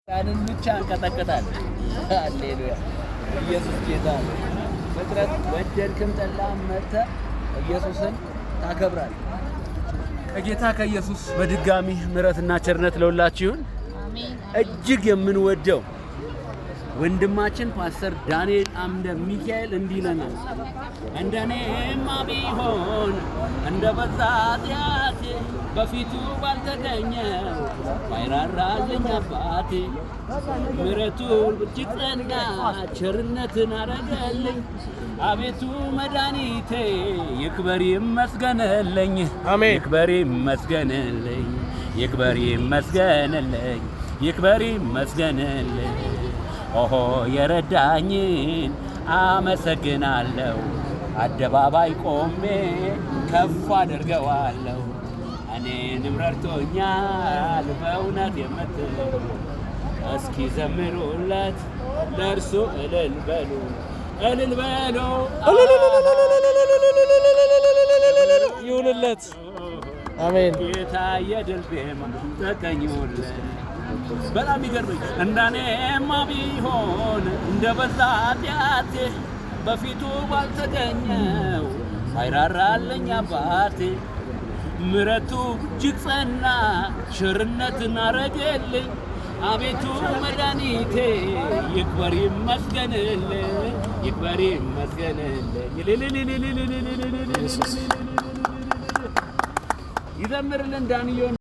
ያንን ብቻ እንቀጠቀጣለን። ሃሌሉያ ኢየሱስ ጌታ ነው። ፍጥረት ወደድክም ጠላህም መጥተህ ኢየሱስን ታከብራለህ። ከጌታ ከኢየሱስ በድጋሚ ምሕረትና ቸርነት ለሁላችሁ ይሁን። እጅግ የምንወደው ወንድማችን ፓስተር ዳንኤል አምደ ሚካኤል እንዲህ ይለናል። እንደኔማ ቢሆን እንደ በዛ ኃጢአቴ በፊቱ ባልተገኘው ባይራራልኝ አባቴ ምሕረቱ እጅግ ጸና ቸርነትን አረገልኝ። አቤቱ መድኃኒቴ ይክበር ይመስገንልኝ። አሜን። ይክበር ይመስገንልኝ፣ ይክበር ይመስገንልኝ፣ ይክበር ይመስገንልኝ። ኦሆ የረዳኝን አመሰግናለሁ፣ አደባባይ ቆሜ ከፍ አድርገዋለሁ። እኔንም ረድቶኛል በእውነት የምትሉ እስኪ ዘምሩለት፣ ለእርሱ እልል በሉ፣ እልል በሉ ይሁንለት። አሜን። ጌታ የድል ዜማ ተቀኙለት። በጣም ይገርመኝ። እንደኔማ ቢሆን እንደ በዛ ኃጢአቴ በፊቱ ባልተገኘው ባይራራልኝ አባቴ ምሕረቱ እጅግ ጸና ቸርነትን አረገልኝ። አቤቱ መድኃኒቴ ይክበር ይመስገንልኝ፣ ይክበር ይመስገንልኝ። ይዘምርልን ዳንኤል